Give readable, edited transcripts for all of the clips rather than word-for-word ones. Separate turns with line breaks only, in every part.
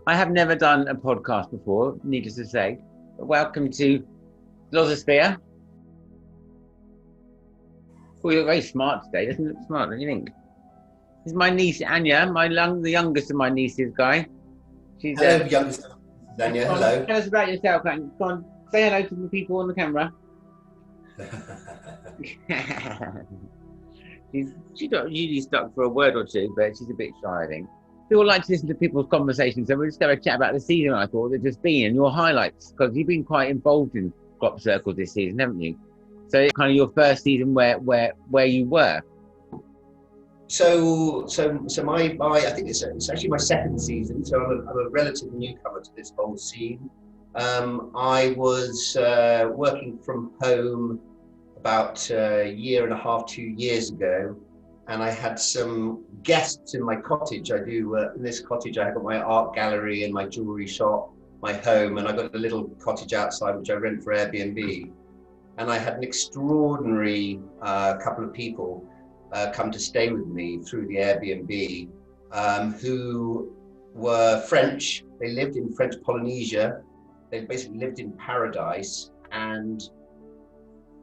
I have never done a podcast before, needless to say. But welcome to Glososphere. Well, you look very smart today. Doesn't it look smart, don't you think? This is my niece Anya, the youngest of my nieces, Guy. She's
Hello, youngest Anya.
go on,
Hello.
tell us about yourself, Anya. Go on, say hello to the people on the camera. she's not usually stuck for a word or two, but she's a bit shy, I think. People like to listen to people's conversations, so we're just going to chat about the season, I thought, that's just been, and your highlights, because you've been quite involved in crop circles this season, haven't you? So it's kind of your first season where you were.
So my I think it's actually my second season. So I'm a relative newcomer to this whole scene. I was working from home about a year and a half, 2 years ago, and I had some guests in my cottage. I do in this cottage. I have my art gallery and my jewelry shop, my home, and I got a little cottage outside which I rent for Airbnb. And I had an extraordinary couple of people come to stay with me through the Airbnb, who were French. They lived in French Polynesia. They basically lived in paradise, and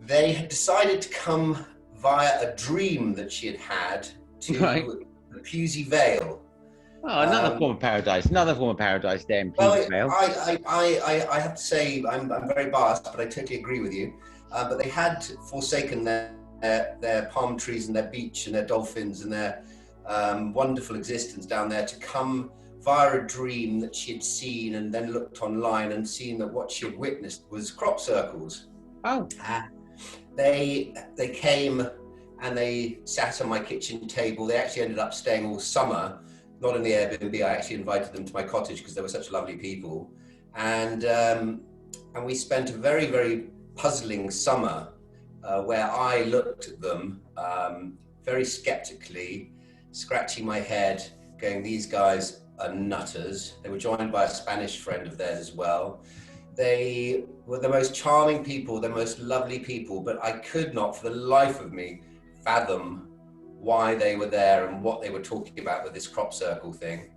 they had decided to come via a dream that she had to the Pewsey Vale.
Oh, another form of paradise. Another form of paradise there in Pewsey Vale.
I have to say, I'm very biased, but I totally agree with you. But they had forsaken their palm trees and their beach and their dolphins and their wonderful existence down there to come via a dream that she had seen, and then looked online and seen that what she had witnessed was crop circles.
Oh.
They came and they sat on my kitchen table. They actually ended up staying all summer, not in the Airbnb. I actually invited them to my cottage because they were such lovely people. And we spent a very, very puzzling summer where I looked at them very skeptically, scratching my head, going, these guys are nutters. They were joined by a Spanish friend of theirs as well. They were the most charming people, the most lovely people, but I could not for the life of me fathom why they were there and what they were talking about with this crop circle thing.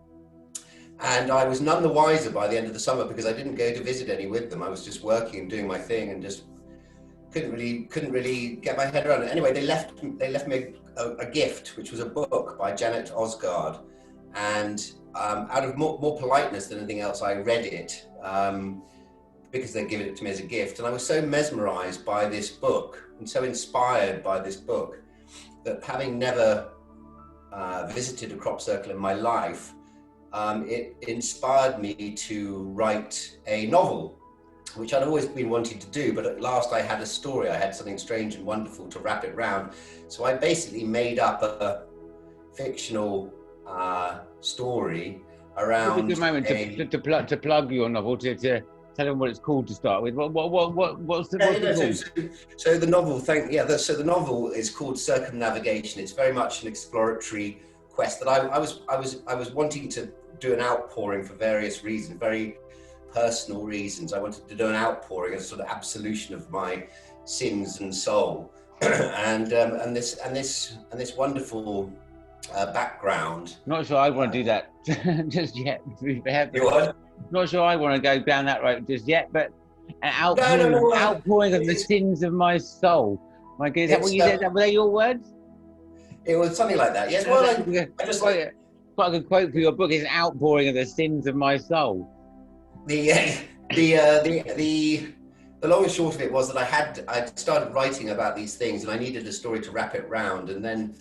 And I was none the wiser by the end of the summer because I didn't go to visit any with them. I was just working and doing my thing and just couldn't really get my head around it. Anyway, they left me a gift, which was a book by Janet Osgard. And out of more politeness than anything else, I read it because they'd given it to me as a gift. And I was so mesmerized by this book and so inspired by this book that, having never visited a crop circle in my life, it inspired me to write a novel, which I'd always been wanting to do, but at last I had a story. I had something strange and wonderful to wrap it round. So I basically made up a fictional story around.
It's a good moment to plug your novel, to tell them what it's called to start with. What's the novel?
So the novel, so the novel is called Circumnavigation. It's very much an exploratory quest that I was wanting to do an outpouring for various reasons, very personal reasons. I wanted to do an outpouring, a sort of absolution of my sins and soul, and this wonderful background.
Not sure I want to do that just yet.
You what?
Not sure I want to go down that road just yet, but an outpouring of the sins of my soul. My God, is that what you said? Were they your words?
It was something like that. Yes. Well, I just
quite a good quote for your book. Is an outpouring of the sins of my soul.
The long and short of it was that I'd started writing about these things, and I needed a story to wrap it round. And then,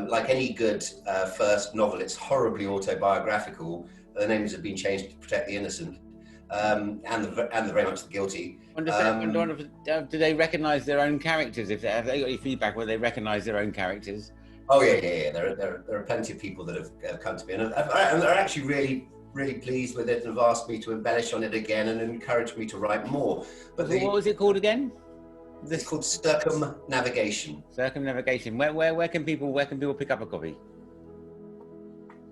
like any good first novel, it's horribly autobiographical. The names have been changed to protect the innocent, and the very much the guilty.
Do they recognise their own characters? Have they got any feedback where they recognise their own characters?
Oh yeah. There are plenty of people that have come to me, and they're actually really pleased with it, and have asked me to embellish on it again and encouraged me to write more. But
what was it called again?
It's called Circumnavigation.
Circumnavigation. Where can people pick up a copy?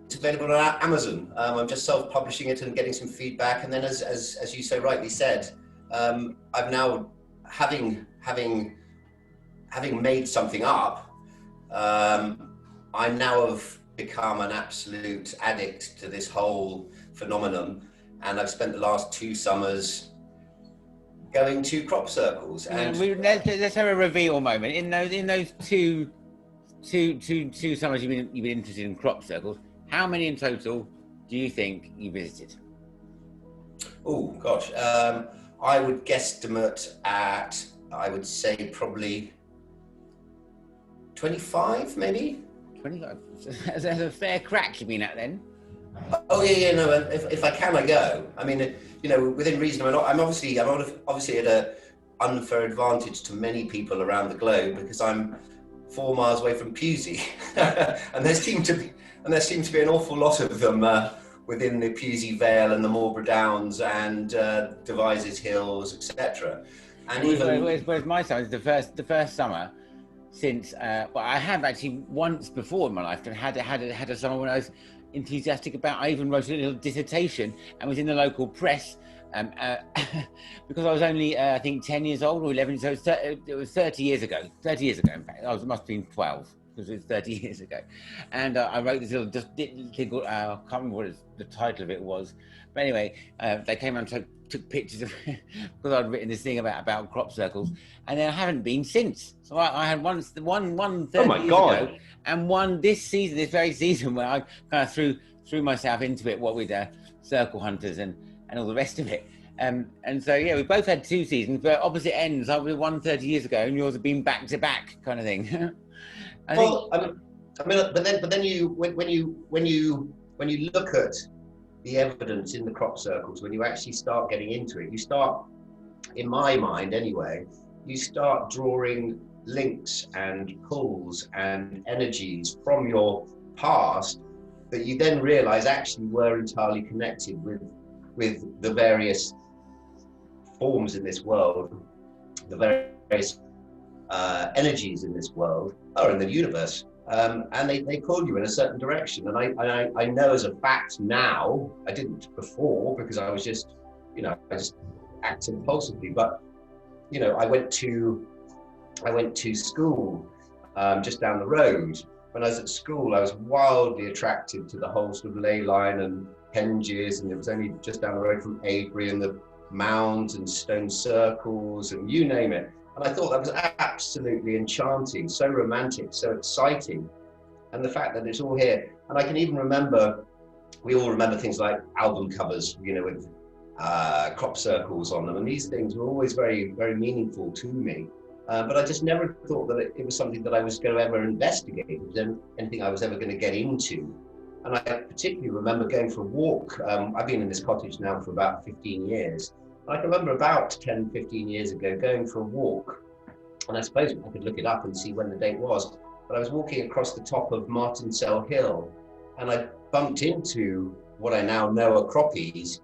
It's available on Amazon. I'm just self-publishing it and getting some feedback. And then, as you so rightly said, I've now, having made something up, I now have become an absolute addict to this whole phenomenon, and I've spent the last 2 summers going to crop circles. And
let's have a reveal moment. In those two summers you've been interested in crop circles, how many in total do you think you visited?
Oh gosh, I would guesstimate at, I would say probably 25, maybe. 25.
That's a fair crack you've been at then.
Oh yeah, no. If I can, I go. I mean, you know, within reason. I'm obviously at an unfair advantage to many people around the globe because I'm 4 miles away from Pewsey, and there seem to be an awful lot of them within the Pewsey Vale and the Marlborough Downs and Devizes Hills, etc. And
where's my summer? The first summer since well, I have actually once before in my life had a summer when I was enthusiastic about. I even wrote a little dissertation and was in the local press because I was only I think 10 years old or 11, so it was 30 years ago. 30 years ago, in fact, I must have been 12 because it was 30 years ago. And I wrote this little thing. I can't remember what the title of it was, but anyway, they came and took pictures of because I'd written this thing about crop circles, and then I haven't been since. So I had one 30 years ago, and one this very season, where I kind of threw myself into it, what with circle hunters and all the rest of it. And so yeah, we both had 2 seasons, but opposite ends. I was 30 years ago, and yours have been back to back kind of thing.
I mean, but then you when you look at the evidence in the crop circles, when you actually start getting into it, you start, in my mind anyway, you start drawing links and pulls and energies from your past that you then realize actually were entirely connected with the various forms in this world, the various energies in this world or in the universe. And they pull you in a certain direction. And I know as a fact now, I didn't before because I was just, I just act impulsively. But, I went to school just down the road. When I was at school, I was wildly attracted to the whole sort of ley line and henges, and it was only just down the road from Avebury and the mounds and stone circles and you name it. And I thought that was absolutely enchanting, so romantic, so exciting. And the fact that it's all here. And I can even remember, we all remember things like album covers, with crop circles on them. And these things were always very, very meaningful to me. But I just never thought that it was something that I was going to ever investigate. It was anything I was ever going to get into. And I particularly remember going for a walk. I've been in this cottage now for about 15 years. I can remember about 10, 15 years ago going for a walk, and I suppose I could look it up and see when the date was, but I was walking across the top of Martinsell Hill, and I bumped into what I now know are croppies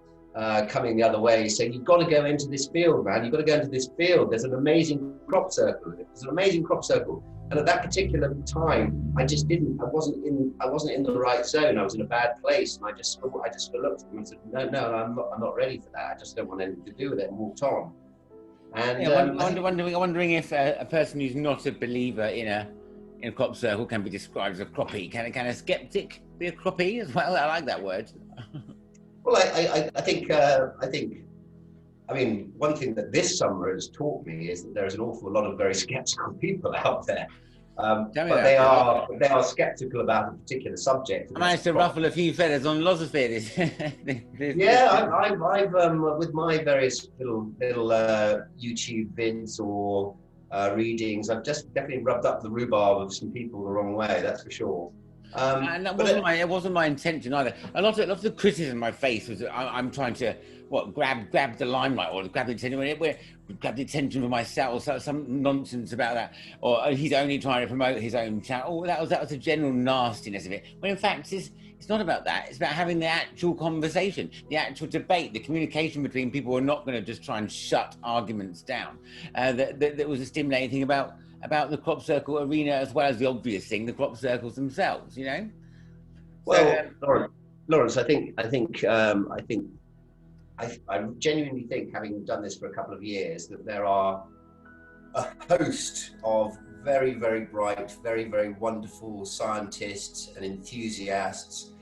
coming the other way, saying, "You've got to go into this field, man. You've got to go into this field. There's an amazing crop circle. There's an amazing crop circle." And at that particular time, I wasn't in the right zone. I was in a bad place, and I just looked at them and said, "No, I'm not ready for that. I just don't want anything to do with it," and walked on. And
wondering if a person who's not a believer in a crop circle can be described as a croppy. Can a skeptic be a croppy as well? I like that word.
Well, I think. I mean, one thing that this summer has taught me is that there's an awful lot of very skeptical people out there. But they are skeptical about a particular subject.
I managed to ruffle a few feathers on lots of feathers.
Yeah, I've with my various little YouTube vids or readings, I've just definitely rubbed up the rhubarb of some people the wrong way. That's for sure.
And it wasn't my intention either. A lot of the criticism I face was that I'm trying to grab the limelight or grab the attention for myself, or some nonsense about that, or he's only trying to promote his own channel. Oh, that was the general nastiness of it. When in fact it's not about that. It's about having the actual conversation, the actual debate, the communication between people who are not going to just try and shut arguments down. That was a stimulating thing about the crop circle arena, as well as the obvious thing, the crop circles themselves,
Well, Lawrence, I genuinely think, having done this for a couple of years, that there are a host of very, very bright, very, very wonderful scientists and enthusiasts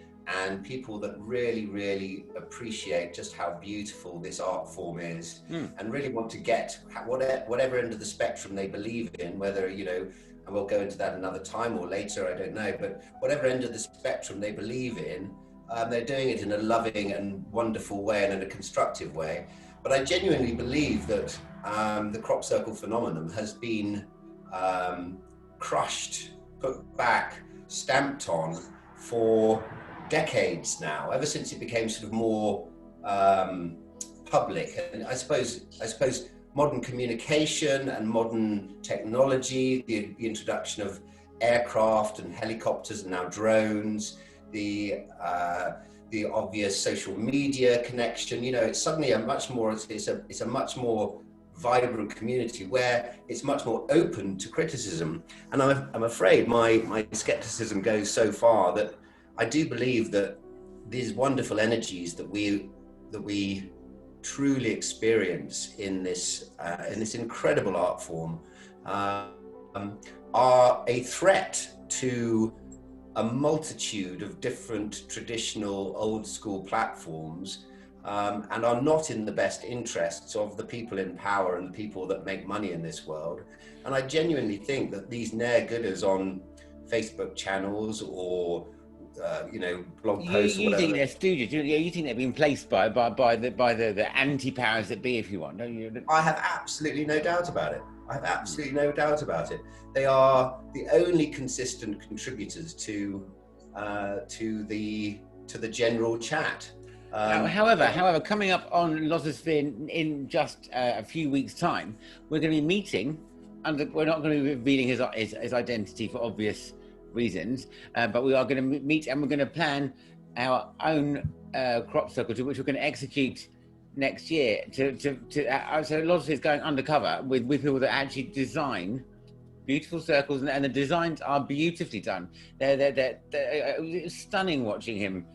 and people that really, really appreciate just how beautiful this art form is and really want to get whatever end of the spectrum they believe in, whether, you know, and we'll go into that another time or later, I don't know, but whatever end of the spectrum they believe in, they're doing it in a loving and wonderful way and in a constructive way. But I genuinely believe that the crop circle phenomenon has been crushed, put back, stamped on for decades now, ever since it became sort of more public. And I suppose modern communication and modern technology, the introduction of aircraft and helicopters and now drones, the obvious social media connection, you know, it's suddenly a much more vibrant community where it's much more open to criticism. And I'm afraid my skepticism goes so far that I do believe that these wonderful energies that we truly experience in this incredible art form are a threat to a multitude of different traditional old school platforms, and are not in the best interests of the people in power and the people that make money in this world. And I genuinely think that these ne'er-gooders on Facebook channels or blog posts.
You think they're stooges? You think they've been placed by the anti-powers that be, if you want, don't you?
I have absolutely no doubt about it. They are the only consistent contributors to the general chat.
However, coming up on Lotosphere in just a few weeks' time, we're going to be meeting, and we're not going to be revealing his identity for obvious reasons, but we are going to meet and we're going to plan our own crop circle, which we're going to execute next year. So Lotosphere is going undercover with people that actually design beautiful circles, and the designs are beautifully done. They're stunning watching him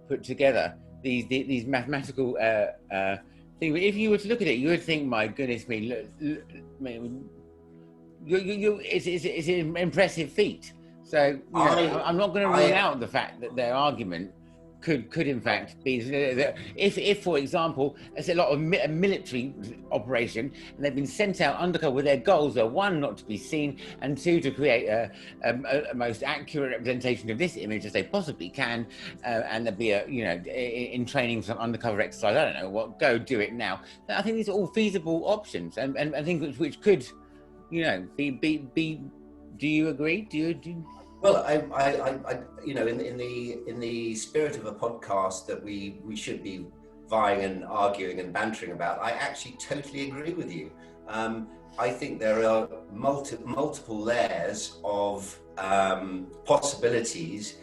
put together these mathematical things. But if you were to look at it, you would think, my goodness me, it's an impressive feat. So I'm not going to rule out the fact that their argument could in fact be that if for example, it's a lot of military operation and they've been sent out undercover with their goals are, one, not to be seen, and two, to create a most accurate representation of this image as they possibly can, and there'll be in training some undercover exercise, I don't know what, go do it now. I think these are all feasible options, and I think which could be. Do you agree? Do you?
Well, I in the spirit of a podcast that we should be vying and arguing and bantering about, I actually totally agree with you. I think there are multiple layers of possibilities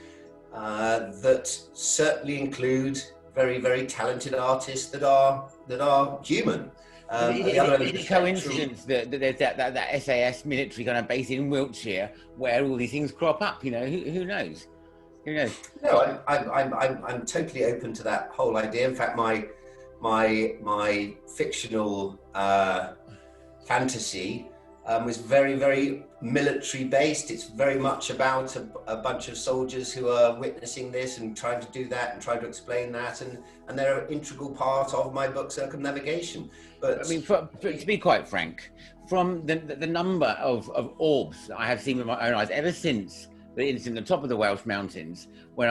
that certainly include very, very talented artists that are human.
Is it a coincidence that there's that SAS military kind of base in Wiltshire where all these things crop up? Who knows? Who knows?
No, I'm totally open to that whole idea. In fact, my fictional fantasy was very, very military based. It's very much about a bunch of soldiers who are witnessing this and trying to do that and trying to explain that, and they're an integral part of my book Circumnavigation. But
I mean, to be quite frank, from the number of orbs I have seen with my own eyes ever since the incident at the top of the Welsh mountains, when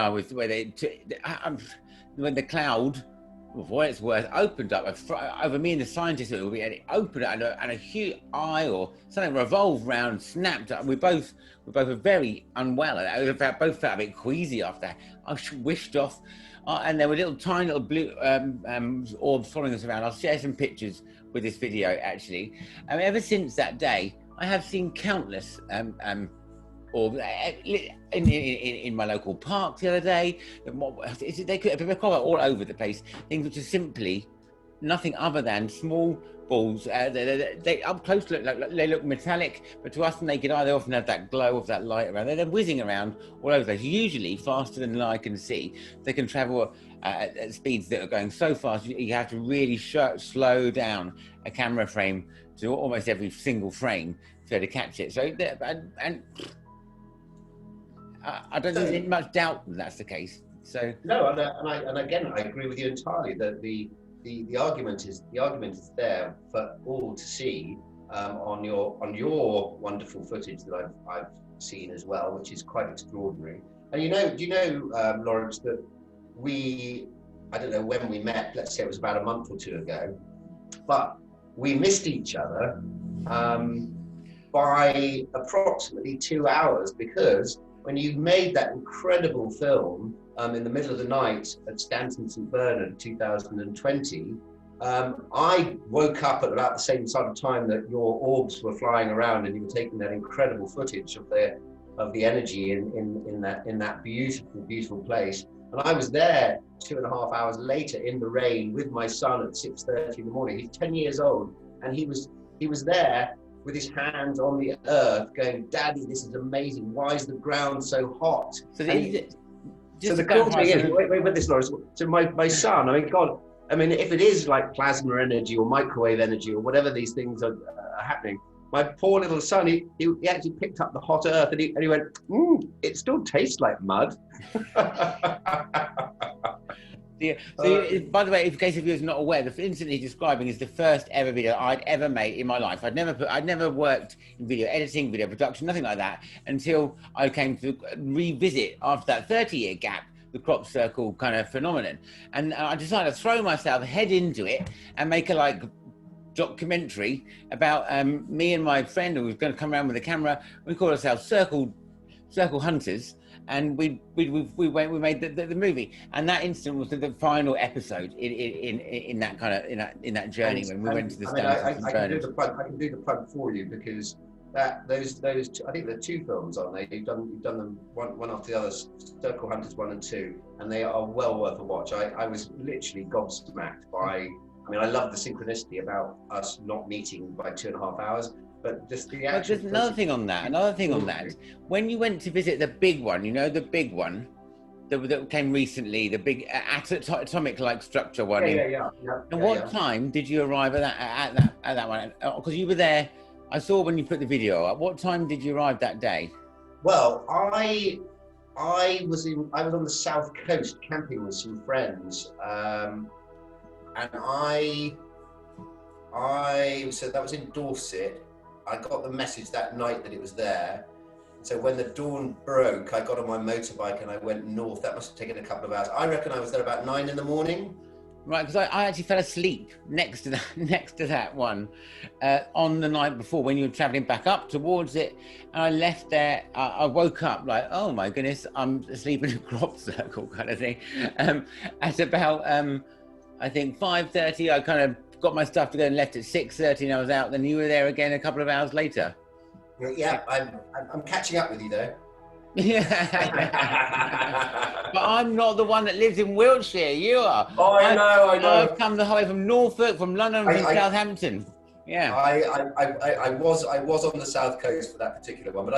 the cloud, for what it's worth, opened up over me and the scientists, and it opened up, and a huge eye or something revolved round, snapped up. We both were very unwell. Both felt a bit queasy after that. I wished off, and there were tiny little blue orbs following us around. I'll share some pictures with this video actually. Ever since that day, I have seen countless orbs in my local park the other day. They could be all over the place. Things which are simply nothing other than small balls. They up close look like they look metallic, but to us naked eye, they often have that glow of that light around. They're whizzing around all over the place, usually faster than the eye can see. They can travel at speeds that are going so fast, you have to really slow down a camera frame to almost every single frame to catch it. So, and I don't think there's much doubt that that's the case. So
no, and again, I agree with you entirely that the argument is there for all to see on your wonderful footage that I've seen as well, which is quite extraordinary. And do you know, Lawrence, that I don't know when we met. Let's say it was about a month or two ago, but we missed each other by approximately 2 hours, because when you made that incredible film in the middle of the night at Stanton St Bernard 2020, I woke up at about the same sort of time that your orbs were flying around and you were taking that incredible footage of the energy in that beautiful place. And I was there 2.5 hours later in the rain with my son at 6:30 in the morning. He's 10 years old, and he was there with his hands on the earth going, "Daddy, this is amazing. Why is the ground so hot?" So the cool thing is, wait with this, Lawrence. So my son, I mean, God, I mean, if it is like plasma energy or microwave energy or whatever these things are happening, my poor little son, he actually picked up the hot earth and he went, it still tastes like mud.
Yeah. So, by the way, in case of you who's not aware, the incident he's describing is the first ever video I'd ever made in my life. I'd never worked in video editing, video production, nothing like that, until I came to revisit, after that 30-year gap, the crop circle kind of phenomenon. And I decided to throw myself head into it and make a documentary about me and my friend who was going to come around with a camera. We call ourselves Circle Hunters. And we made the movie, and that instant was the final episode in that journey when we went to the Stanton.
I can do the plug for you, because those I think there are 2 films on there. You've done them one after the other, Circle Hunters 1 and 2, and they are well worth a watch. I was literally gobsmacked by. I mean, I love the synchronicity about us not meeting by 2.5 hours. But just the actual.
But there's another thing on that. When you went to visit the big one, the big one that came recently, the big atomic-like structure one.
Yeah.
And what time did you arrive at that one? Because you were there. I saw when you put the video up. What time did you arrive that day?
Well, I was on the south coast camping with some friends, and so that was in Dorset. I got the message that night that it was there. So when the dawn broke, I got on my motorbike and I went north. That must have taken a couple of hours. I reckon I was there about 9 in the morning.
Right, because I actually fell asleep next to that one on the night before when you were travelling back up towards it. And I left there. I woke up like, oh my goodness, I'm asleep in a crop circle kind of thing. At about I think 5:30, I kind of got my stuff together and left at 6:30, and I was out. Then you were there again a couple of hours later.
Yeah, I'm catching up with you there.
Yeah. But I'm not the one that lives in Wiltshire. You are.
Oh, I know.
I've come the whole way from Norfolk, from London, from Southampton. Yeah.
I was on the south coast for that particular one, but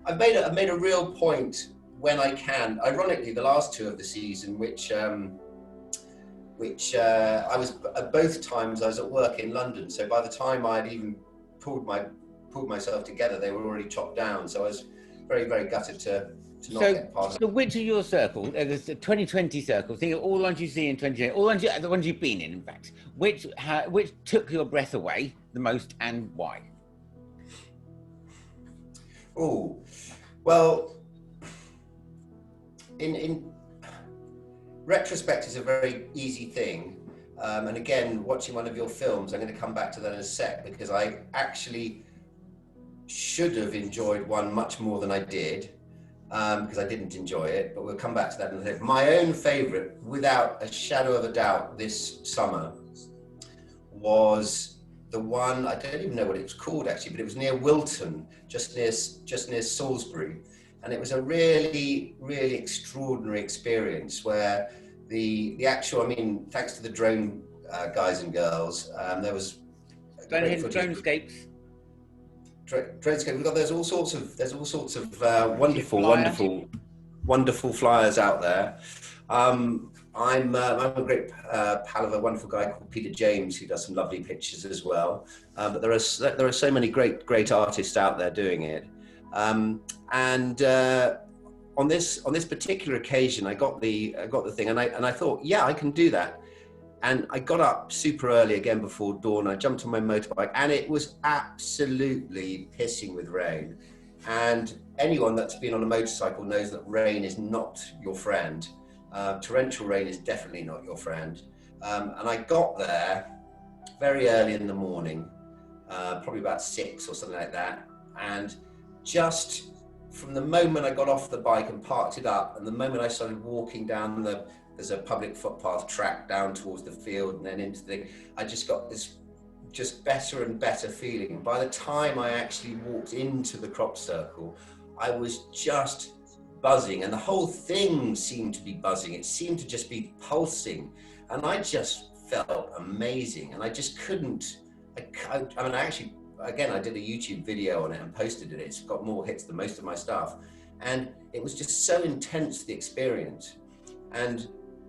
I've made a real point when I can. Ironically, the last 2 of the season, which I was at both times I was at work in London. So by the time I'd even pulled myself together, they were already chopped down. So I was very, very gutted to not get part of it.
So which of your circles, there's the 2020 circle, think of all the ones you see in 2020, all the ones you've been in fact, which took your breath away the most and why?
Oh, well, in retrospect is a very easy thing. And again, watching one of your films, I'm going to come back to that in a sec, because I actually should have enjoyed one much more than I did, because I didn't enjoy it, but we'll come back to that in a sec. My own favourite, without a shadow of a doubt, this summer was the one, I don't even know what it was called actually, but it was near Wilton, just near Salisbury. And it was a really, really extraordinary experience where the actual, I mean, thanks to the drone guys and girls. There was great footage.
Dronescapes.
Dreadscape. We've got there's all sorts of wonderful flyers out there. I'm a great pal of a wonderful guy called Peter James, who does some lovely pictures as well. But there are so many great artists out there doing it. On this particular occasion, I got the thing, and I thought, yeah, I can do that. And I got up super early again before dawn. I jumped on my motorbike, and it was absolutely pissing with rain. And anyone that's been on a motorcycle knows that rain is not your friend. Torrential rain is definitely not your friend. And I got there very early in the morning, probably about 6 or something like that. And just from the moment I got off the bike and parked it up, and the moment I started walking down there's a public footpath track down towards the field and then into the, I just got this just better and better feeling. By the time I actually walked into the crop circle, I was just buzzing, and the whole thing seemed to be buzzing. It seemed to just be pulsing, and I just felt amazing. And I just couldn't, I mean, I actually, again, I did a YouTube video on it and posted it. It's got more hits than most of my stuff. And it was just so intense, the experience. And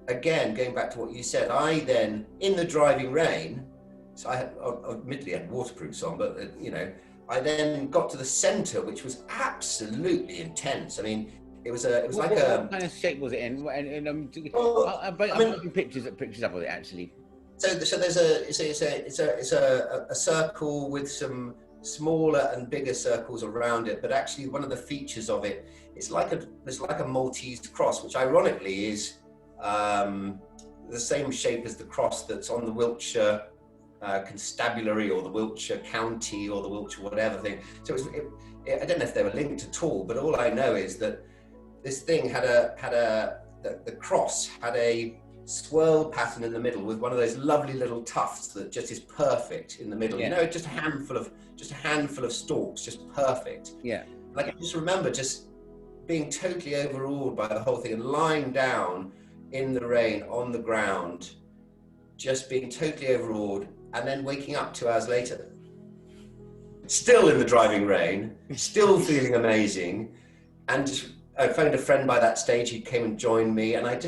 again, going back to what you said, I then, in the driving rain, so I admittedly had waterproofs on, but I then got to the center, which was absolutely intense. I mean, it was what
kind of shape was it in? I'm putting pictures up of it actually.
So it's a circle with some smaller and bigger circles around it, but actually one of the features of it, it's like a Maltese cross, which ironically is the same shape as the cross that's on the Wiltshire Constabulary or the Wiltshire County or the Wiltshire whatever thing. So I don't know if they were linked at all, but all I know is that this thing the cross had a swirl pattern in the middle with one of those lovely little tufts that just is perfect in the middle. Yeah. Just a handful of stalks, just perfect.
Yeah.
Like I just remember just being totally overawed by the whole thing and lying down in the rain on the ground, just being totally overawed, and then waking up 2 hours later, still in the driving rain, still feeling amazing, and I phoned a friend by that stage. He came and joined me, and I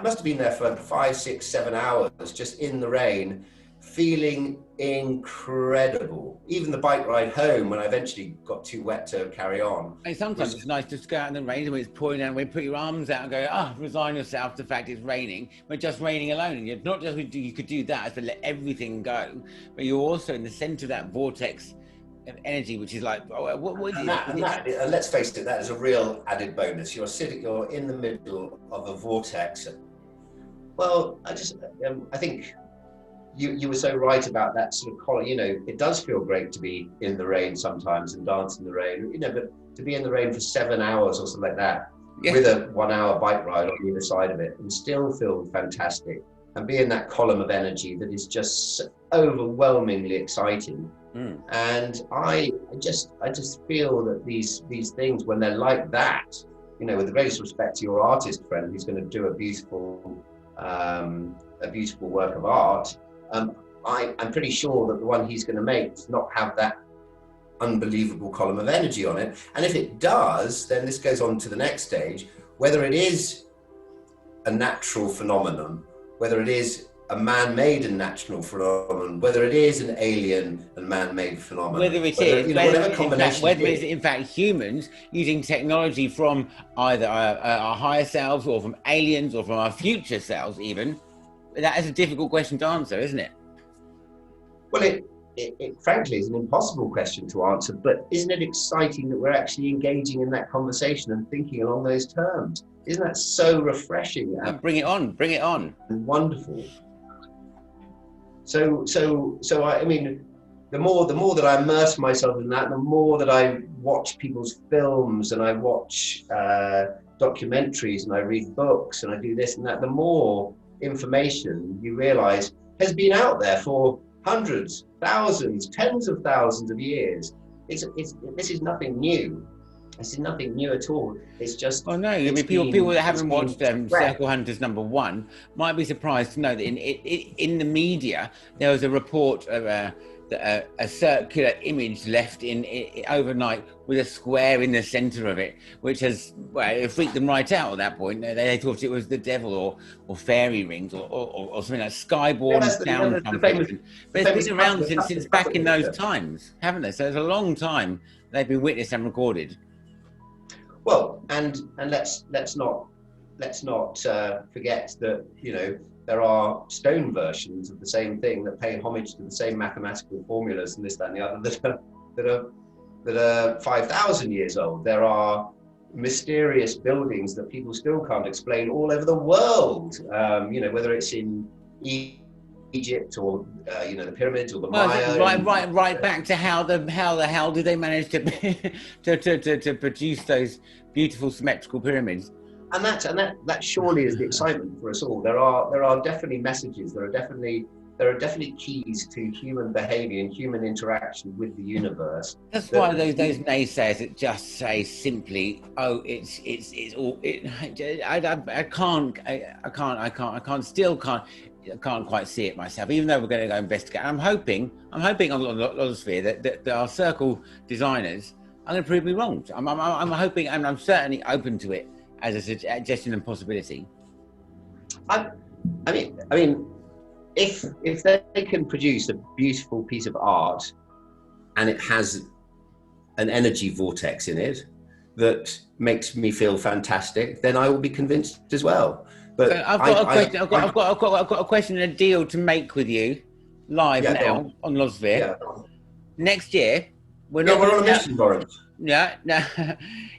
must have been there for 5, 6, 7 hours, just in the rain, feeling incredible. Even the bike ride home, when I eventually got too wet to carry on.
And sometimes it's nice to just go out in the rain when it's pouring down, when you put your arms out and go, resign yourself to the fact it's raining, but just raining alone. And you're not just you could do that, but let everything go, but you're also in the center of that vortex of energy, which is like, what is it?
And let's face it, that is a real added bonus. You're in the middle of a vortex. Well, I think you were so right about that sort of color. It does feel great to be in the rain sometimes and dance in the rain, but to be in the rain for 7 hours or something like that, with a 1 hour bike ride on either side of it, and still feel fantastic and be in that column of energy that is just overwhelmingly exciting. And I just feel that these things, when they're like that, with the greatest respect to your artist friend who's going to do a beautiful work of art, I'm pretty sure that the one he's going to make does not have that unbelievable column of energy on it. And if it does, then this goes on to the next stage, whether it is a natural phenomenon, whether it is a man-made and natural phenomenon, whether it is an alien and man-made phenomenon,
whether it's in fact humans using technology from either our higher selves or from aliens or from our future selves even, that is a difficult question to answer, isn't it?
Well, it frankly is an impossible question to answer, but isn't it exciting that we're actually engaging in that conversation and thinking along those terms? Isn't that so refreshing?
Bring it on.
And wonderful. So I mean, the more that I immerse myself in that, the more that I watch people's films and I watch documentaries and I read books and I do this and that, the more information you realize has been out there for hundreds, thousands, tens of thousands of years. This is nothing new. This is nothing new at all. It's just.
Oh no! I mean, people that haven't watched
spread.
Circle Hunters #1 might be surprised to know that in the media there was a report of a circular image left in overnight with a square in the centre of it, which has it freaked them right out at that point. They thought it was the devil or fairy rings or something like skyborne sound trumpet. But it's been around since back in those times, haven't they? So it's a long time they've been witnessed and recorded.
Well, and let's not forget that, you know, there are stone versions of the same thing that pay homage to the same mathematical formulas and this, that, and the other that are 5,000 years old. There are mysterious buildings that people still can't explain all over the world. You know, whether it's in Egypt or you know, the pyramids or the Maya.
Right back to how the hell did they manage to to produce those beautiful symmetrical pyramids?
And that surely is the excitement for us all. There are definitely messages. There are definitely keys to human behaviour and human interaction with the universe.
That's why those naysayers that just say simply, "Oh, it's all." I can't quite see it myself. Even though we're going to go investigate, I'm hoping on Lodosphere that our circle designers are going to prove me wrong. I'm hoping, and I'm certainly open to it as a suggestion and possibility.
I mean, if they can produce a beautiful piece of art and it has an energy vortex in it that makes me feel fantastic, then I will be convinced as well. But
so I've got a question and a deal to make with you live now on Lodosphere. Yeah. Next year, we're
on a mission, Lawrence.
Yeah, no.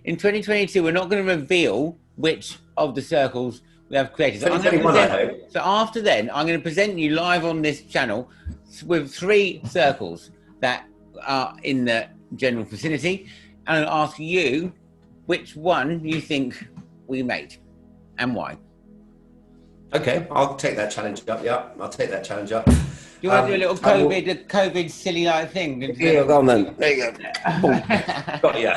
In 2022, we're not going to reveal which of the circles we have created. So after then, I'm going to present you live on this channel with 3 circles that are in the general vicinity, and I'll ask you which one you think we made and why.
Okay, I'll take that challenge up. Yeah, I'll take that challenge up.
You want to do a little COVID silly thing?
Yeah, go on then. There you go. Got you.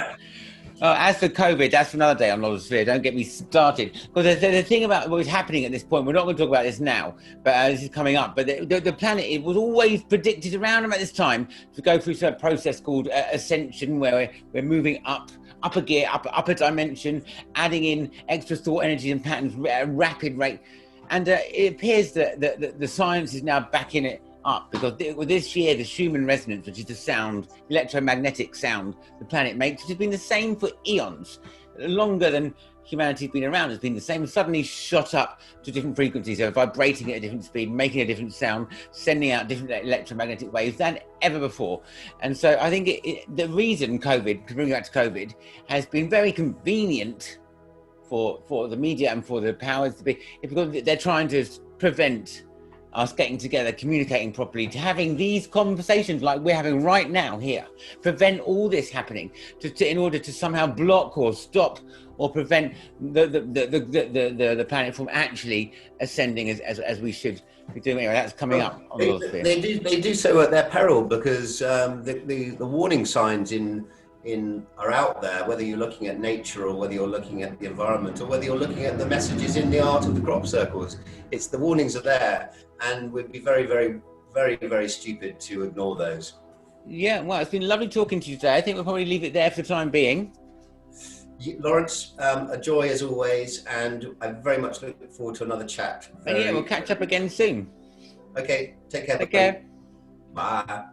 As for COVID, that's for another day on Lodosphere. Don't get me started. Because the thing about what is happening at this point, we're not going to talk about this now, but this is coming up. But the planet, it was always predicted around about this time to go through a process called ascension, where we're moving up a gear, up a dimension, adding in extra thought energy and patterns at a rapid rate. And it appears that the science is now backing it up, because this year the Schumann resonance, which is the sound, electromagnetic sound the planet makes, which has been the same for eons, longer than humanity's been around, has been the same, suddenly shot up to different frequencies, so vibrating at a different speed, making a different sound, sending out different electromagnetic waves than ever before. And so I think the reason COVID, to bring it back to COVID, has been very convenient for the media and for the powers to be, is because they're trying to prevent us getting together, communicating properly, to having these conversations like we're having right now here, prevent all this happening, in order to somehow block or stop or prevent the planet from actually ascending as we should be doing. Anyway, that's coming up on the Lodosphere.
They do so at their peril, because the warning signs are out there, whether you're looking at nature or whether you're looking at the environment or whether you're looking at the messages in the art of the crop circles. It's the warnings are there, and we'd be very, very, very, very stupid to ignore those.
Yeah, well, it's been lovely talking to you today. I think we'll probably leave it there for the time being.
Lawrence, a joy as always, and I very much look forward to another chat.
Yeah, we'll catch up again soon.
Okay, take care.
Take care.
Bye.